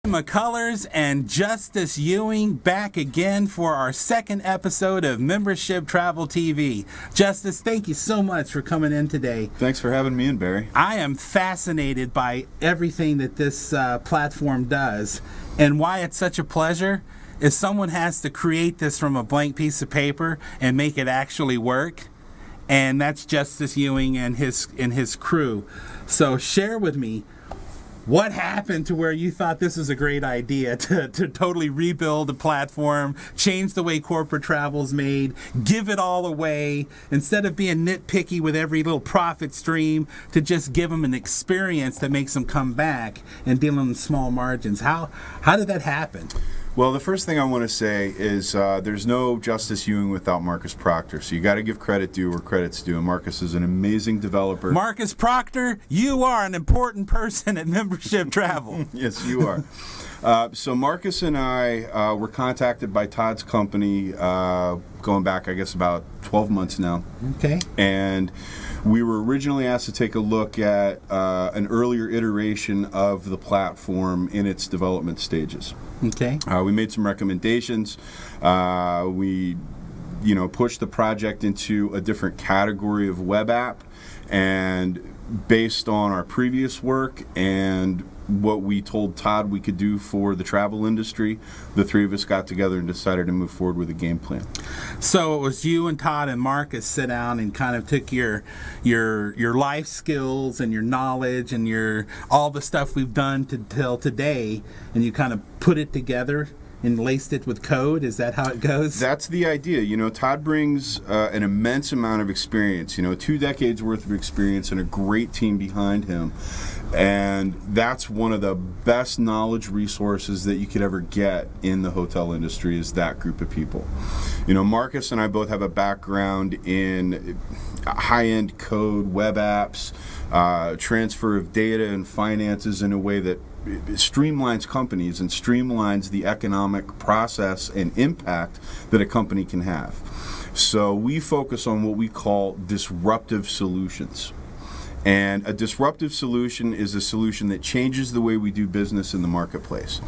McCullers and Justice Ewing back again for our second episode of Membership Travel TV. Justice, thank you so much for coming in today. Thanks for having me in, Barry. I am fascinated by everything that this platform does, and why it's such a pleasure is someone has to create this from a blank piece of paper and make it actually work, and that's Justice Ewing and his crew. So share with me, what happened to where you thought this was a great idea to totally rebuild the platform, change the way corporate travel's made, give it all away, instead of being nitpicky with every little profit stream, to just give them an experience that makes them come back and dealing with small margins? How did that happen? Well, the first thing I want to say is there's no Justice Ewing without Marcus Proctor. So you got to give credit due where credit's due. And Marcus is an amazing developer. Marcus Proctor, you are an important person at Membership Travel. Yes, you are. So Marcus and I were contacted by Todd's company going back, I guess, about 12 months now. Okay. And we were originally asked to take a look at an earlier iteration of the platform in its development stages. Okay. We made some recommendations. We pushed the project into a different category of web app, and based on our previous work and what we told Todd we could do for the travel industry, the three of us got together and decided to move forward with a game plan. So it was you and Todd and Marcus sit down and kind of took your life skills and your knowledge and all the stuff we've done till today, and you kind of put it together and laced it with code. Is that how it goes? That's the idea. Todd brings an immense amount of experience, 2 decades worth of experience and a great team behind him. And that's one of the best knowledge resources that you could ever get in the hotel industry, is that group of people. Marcus and I both have a background in high-end code, web apps, transfer of data and finances in a way that streamlines companies and streamlines the economic process and impact that a company can have. So we focus on what we call disruptive solutions. And a disruptive solution is a solution that changes the way we do business in the marketplace.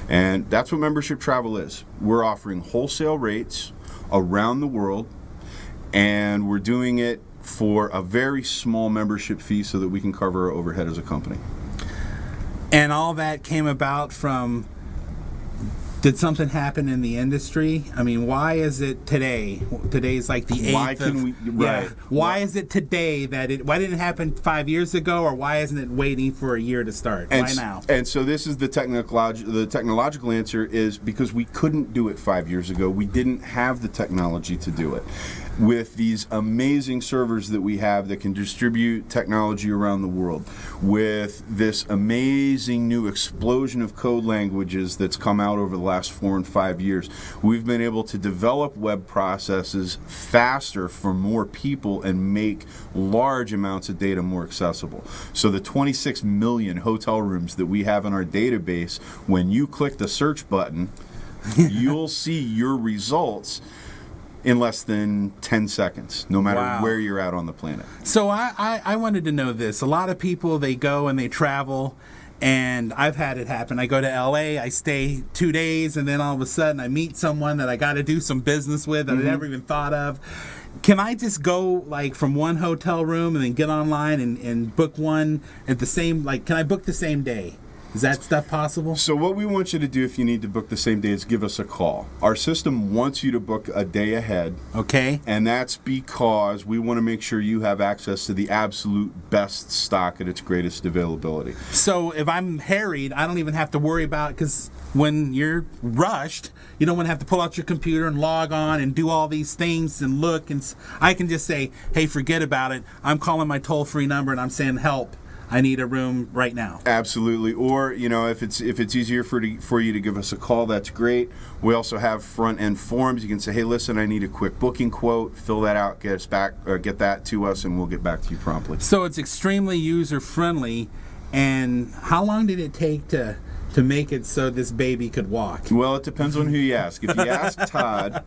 And that's what Membership Travel is. We're offering wholesale rates around the world, and we're doing it for a very small membership fee so that we can cover our overhead as a company. And all that came about from, did something happen in the industry? I mean, why is it today? Today's like the 8th Why is it today why didn't it happen 5 years ago, or why isn't it waiting for a year to start? Why now? And so this is the technological answer is because we couldn't do it 5 years ago. We didn't have the technology to do it. With these amazing servers that we have that can distribute technology around the world, with this amazing new explosion of code languages that's come out over the last 4 and 5 years, we've been able to develop web processes faster for more people and make large amounts of data more accessible. So the 26 million hotel rooms that we have in our database, when you click the search button, you'll see your results in less than 10 seconds, no matter where you're at on the planet. So I wanted to know this. A lot of people, they go and they travel, and I've had it happen. I go to LA, I stay 2 days, and then all of a sudden I meet someone that I got to do some business with that I never even thought of. Can I just go from one hotel room and then get online and book one at the same, can I book the same day? Is that stuff possible? So what we want you to do if you need to book the same day is give us a call. Our system wants you to book a day ahead. Okay. And that's because we want to make sure you have access to the absolute best stock at its greatest availability. So if I'm harried, I don't even have to worry about, because when you're rushed, you don't want to have to pull out your computer and log on and do all these things and look. And I can just say, hey, forget about it. I'm calling my toll-free number and I'm saying, help, I need a room right now. Absolutely. Or, if it's easier for you to give us a call, that's great. We also have front-end forms. You can say, hey, listen, I need a quick booking quote. Fill that out, get that to us, and we'll get back to you promptly. So it's extremely user-friendly. And how long did it take to to make it so this baby could walk? Well, it depends on who you ask. If you ask Todd,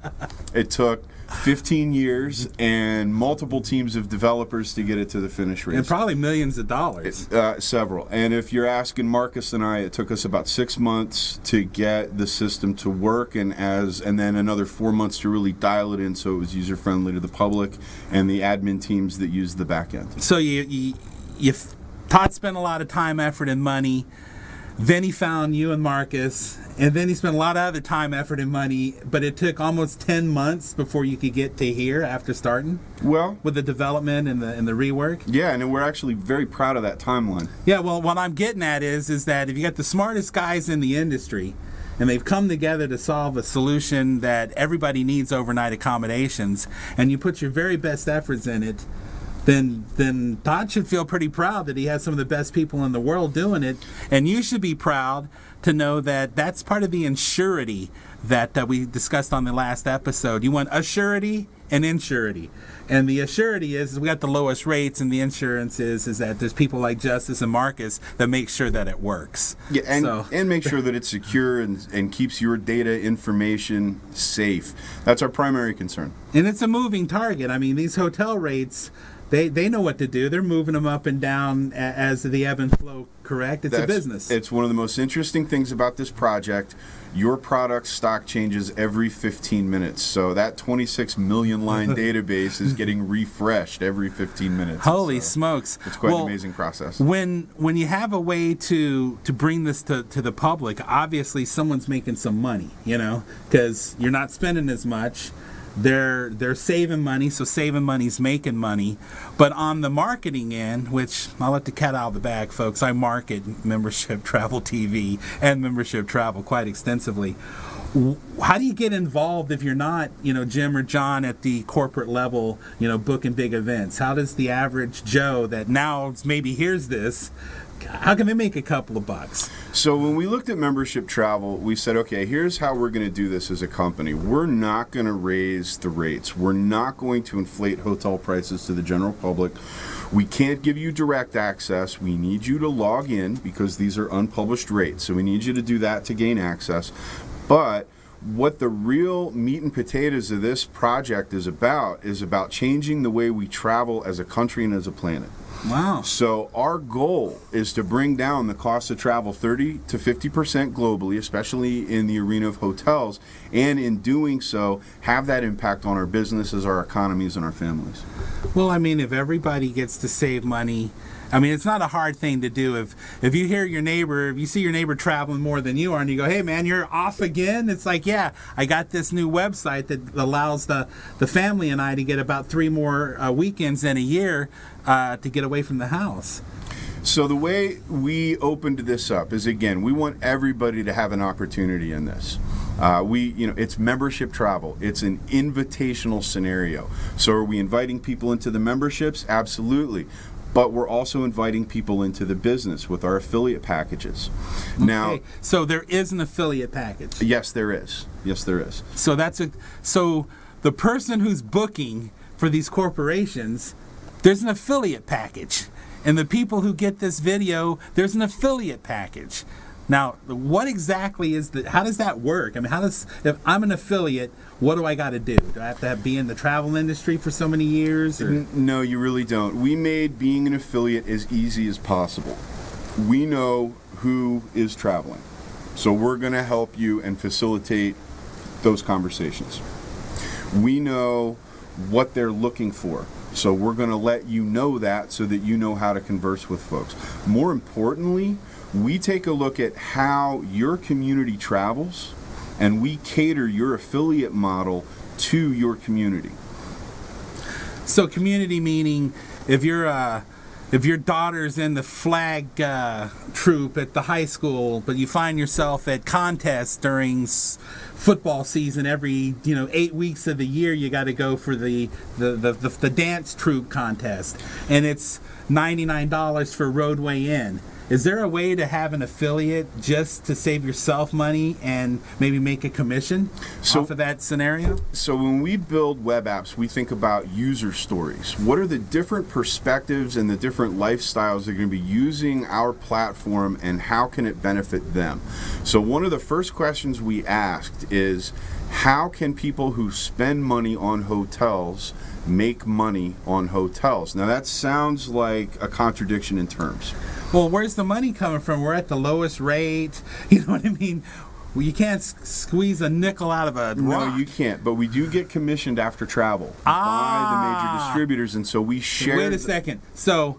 it took 15 years and multiple teams of developers to get it to the finish race. And probably millions of dollars. Several. And if you're asking Marcus and I, it took us about 6 months to get the system to work, and then another 4 months to really dial it in so it was user friendly to the public and the admin teams that use the back end. So Todd spent a lot of time, effort, and money. Then he found you and Marcus, and then he spent a lot of other time, effort, and money, but it took almost 10 months before you could get to here after starting Well, with the development and the rework. yeah, and we're actually very proud of that timeline. Yeah, well, what I'm getting at is that if you got the smartest guys in the industry, and they've come together to solve a solution that everybody needs overnight accommodations, and you put your very best efforts in it, then Todd should feel pretty proud that he has some of the best people in the world doing it, and you should be proud to know that that's part of the insurity that we discussed on the last episode. You want assurity and insurity. And the assurity is we got the lowest rates, and the insurance is that there's people like Justice and Marcus that make sure that it works. Yeah, and make sure that it's secure and keeps your data information safe. That's our primary concern. And it's a moving target. I mean, these hotel rates, they know what to do. They're moving them up and down as the ebb and flow, correct? It's a business. It's one of the most interesting things about this project. Your product stock changes every 15 minutes. So that 26 million line database is getting refreshed every 15 minutes. Holy smokes. It's quite an amazing process. When you have a way to bring this to the public, obviously someone's making some money, because you're not spending as much. They're saving money, so saving money's making money. But on the marketing end, which I'll let the cat out of the bag, folks, I market Membership Travel TV and Membership Travel quite extensively. How do you get involved if you're not, Jim or John at the corporate level, booking big events? How does the average Joe that now maybe hears this, how can they make a couple of bucks? So when we looked at Membership Travel, we said, okay, here's how we're going to do this as a company. We're not going to raise the rates. We're not going to inflate hotel prices to the general public. We can't give you direct access. We need you to log in because these are unpublished rates. So we need you to do that to gain access. But what the real meat and potatoes of this project is about changing the way we travel as a country and as a planet. Wow. So our goal is to bring down the cost of travel 30 to 50% globally, especially in the arena of hotels, and in doing so, have that impact on our businesses, our economies, and our families. Well, I mean, if everybody gets to save money, I mean, it's not a hard thing to do. If you hear your neighbor, if you see your neighbor traveling more than you are, and you go, hey, man, you're off again? It's like, yeah, I got this new website that allows the family and I to get about 3 more weekends in a year to get away from the house. So the way we opened this up is, again, we want everybody to have an opportunity in this. It's membership travel. It's an invitational scenario. So are we inviting people into the memberships? Absolutely. But we're also inviting people into the business with our affiliate packages. Okay. Now, so there is an affiliate package. yes, there is. Yes, there is. So so the person who's booking for these corporations, there's an affiliate package. And the people who get this video, there's an affiliate package. Now, what exactly how does that work? I mean, if I'm an affiliate, what do I got to do? Do I have to be in the travel industry for so many years? Or? No, you really don't. We made being an affiliate as easy as possible. We know who is traveling. So we're going to help you and facilitate those conversations. We know what they're looking for. So we're going to let you know that so that you know how to converse with folks. More importantly, we take a look at how your community travels, and we cater your affiliate model to your community. So community meaning if your daughter's in the flag troop at the high school, but you find yourself at contests during football season every 8 weeks of the year, you got to go for the dance troop contest, and it's $99 for Roadway Inn. Is there a way to have an affiliate just to save yourself money and maybe make a commission off of that scenario? So when we build web apps, we think about user stories. What are the different perspectives and the different lifestyles that are going to be using our platform, and how can it benefit them? So one of the first questions we asked is, how can people who spend money on hotels make money on hotels? Now that sounds like a contradiction in terms. Well, where's the money coming from? We're at the lowest rate. You know what I mean? Well, you can't squeeze a nickel out of a rock. No, you can't. But we do get commissioned after travel by the major distributors, and so we share. Wait a second. So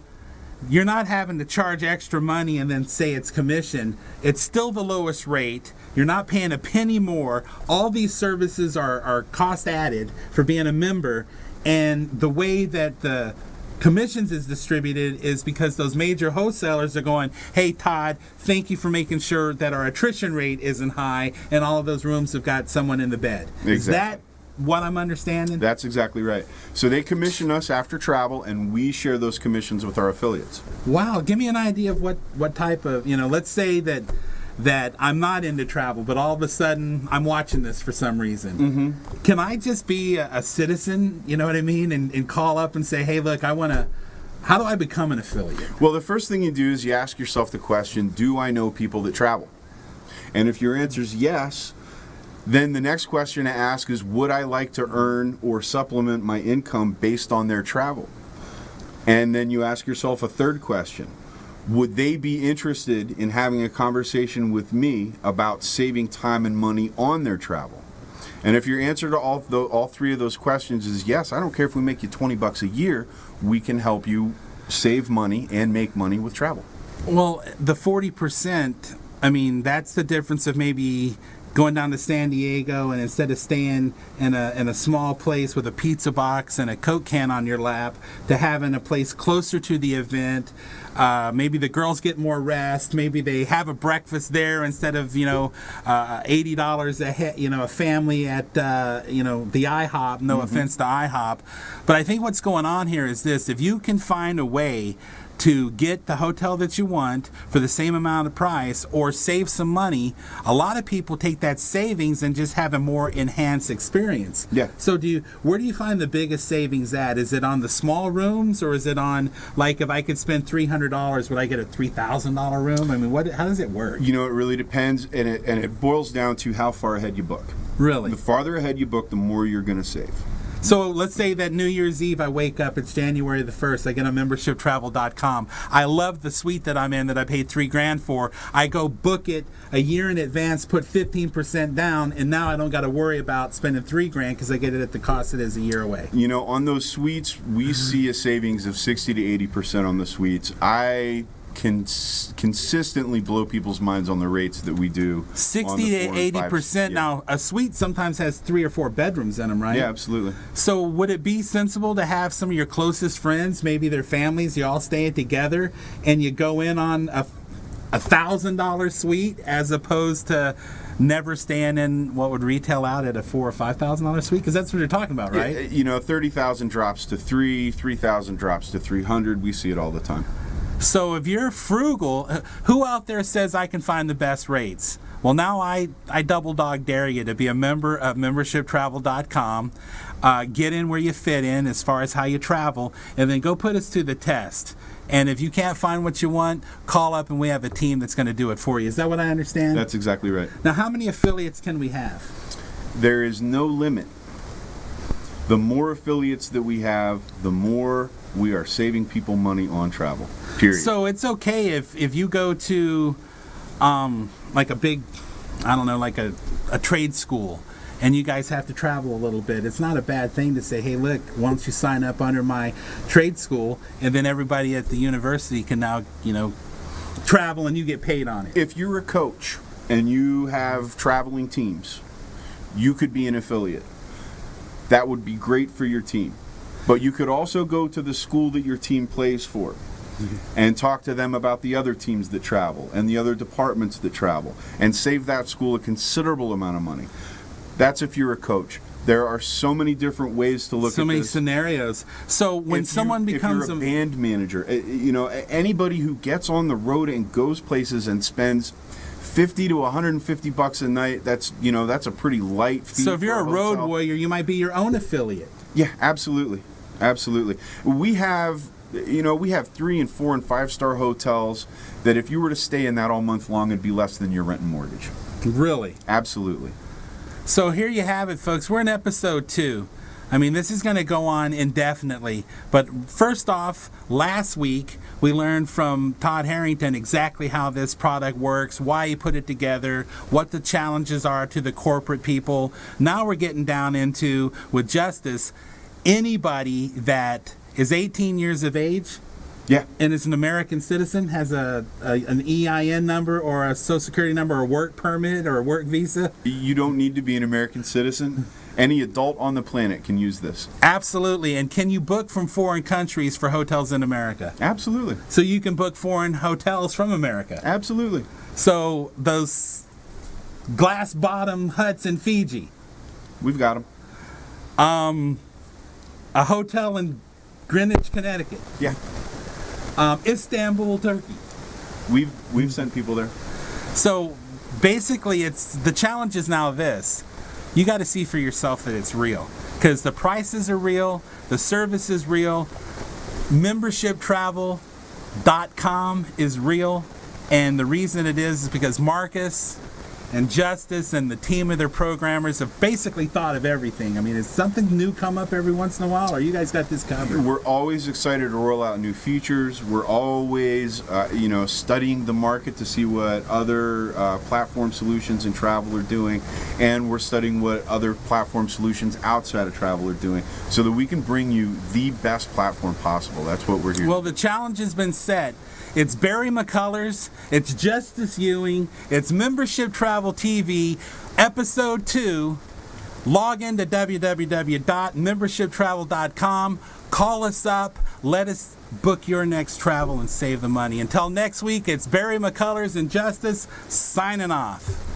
you're not having to charge extra money and then say it's commission. It's still the lowest rate. You're not paying a penny more. All these services are cost added for being a member, and the way that the commissions is distributed is because those major wholesalers are going, hey Todd, thank you for making sure that our attrition rate isn't high and all of those rooms have got someone in the bed. Exactly. Is that what I'm understanding? That's exactly right. So they commission us after travel, and we share those commissions with our affiliates. Wow, give me an idea of what type of, let's say that I'm not into travel, but all of a sudden I'm watching this for some reason. Mm-hmm. Can I just be a citizen, you know what I mean, and call up and say, hey, look, how do I become an affiliate? Well, the first thing you do is you ask yourself the question, do I know people that travel? And if your answer is yes, then the next question to ask is, would I like to earn or supplement my income based on their travel? And then you ask yourself a third question. Would they be interested in having a conversation with me about saving time and money on their travel? And if your answer to all three of those questions is yes, I don't care if we make you $20 a year, we can help you save money and make money with travel. Well, the 40%, that's the difference of maybe going down to San Diego and instead of staying in a small place with a pizza box and a Coke can on your lap, to having a place closer to the event. Maybe the girls get more rest. Maybe they have a breakfast there instead of $80 a head, a family at the IHOP. No offense to IHOP, but I think what's going on here is this: if you can find a way to get the hotel that you want for the same amount of price or save some money, a lot of people take that savings and just have a more enhanced experience. Yeah. So where do you find the biggest savings at? Is it on the small rooms, or is it on, like, if I could spend $300, would I get a $3,000 room? How does it work? It really depends, and it boils down to how far ahead you book. Really? The farther ahead you book, the more you're going to save. So let's say that New Year's Eve I wake up, it's January the 1st, I get on membershiptravel.com. I love the suite that I'm in that I paid $3,000 for. I go book it a year in advance, put 15% down, and now I don't got to worry about spending $3,000 because I get it at the cost it is a year away. On those suites, we see a savings of 60 to 80% on the suites. I can consistently blow people's minds on the rates that we do. 60 to 80%. Yeah. Now, a suite sometimes has 3 or 4 bedrooms in them, right? Yeah, absolutely. So would it be sensible to have some of your closest friends, maybe their families, you all stay together, and you go in on a $1,000 suite as opposed to never staying in what would retail out at a $4,000 or $5,000 suite? Because that's what you're talking about, right? Yeah, 30,000 drops to 3,000 drops to 300. We see it all the time. So if you're frugal, who out there says I can find the best rates? Well, now I double dog dare you to be a member of membershiptravel.com. Get in where you fit in as far as how you travel, and then go put us to the test. And if you can't find what you want, call up and we have a team that's going to do it for you. Is that what I understand? That's exactly right. Now, how many affiliates can we have? There is no limit. The more affiliates that we have, the more we are saving people money on travel, period. So it's okay if you go to like a big, like a trade school, and you guys have to travel a little bit. It's not a bad thing to say, hey, look, why don't you sign up under my trade school, and then everybody at the university can now, travel and you get paid on it. If you're a coach and you have traveling teams, you could be an affiliate. That would be great for your team. But you could also go to the school that your team plays for and talk to them about the other teams that travel and the other departments that travel and save that school a considerable amount of money. That's if you're a coach. There are so many different ways to look So at many this. scenarios. So when someone becomes if you're a band manager, anybody who gets on the road and goes places and spends $50 to $150 a night, that's a pretty light fee. so if you're for a road hotel. warrior, you might be your own affiliate. Yeah, absolutely. We have 3 and 4 and 5-star hotels that if you were to stay in that all month long, it'd be less than your rent and mortgage. Really? Absolutely. So here you have it, folks. We're in episode 2. I mean, this is going to go on indefinitely. But first off, last week we learned from Todd Harrington exactly how this product works, why he put it together, what the challenges are to the corporate people. Now we're getting down into, with Justice, anybody that is 18 years of age Yeah. and is an American citizen, has an EIN number or a Social Security number or a work permit or a work visa. You don't need to be an American citizen. Any adult on the planet can use this. Absolutely. And can you book from foreign countries for hotels in America? Absolutely. So you can book foreign hotels from America. Absolutely. So those glass bottom huts in Fiji, We've got them. a hotel in Greenwich, Connecticut, Yeah. Istanbul, Turkey. We've sent people there. So basically, it's the challenge is now this. You got to see for yourself that it's real, because the prices are real, the service is real, membershiptravel.com is real, and the reason it is because Marcus and Justice and the team of their programmers have basically thought of everything. I mean, is something new come up every once in a while, or you guys got this covered? We're always excited to roll out new features. We're always, studying the market to see what other platform solutions in travel are doing, and we're studying what other platform solutions outside of travel are doing, so that we can bring you the best platform possible. That's what we're here. Well, the challenge has been set. It's Barry McCullers, it's Justice Ewing, it's Membership Travel TV, Episode 2. Log in to www.membershiptravel.com. Call us up. Let us book your next travel and save the money. Until next week, it's Barry McCullers and Justice signing off.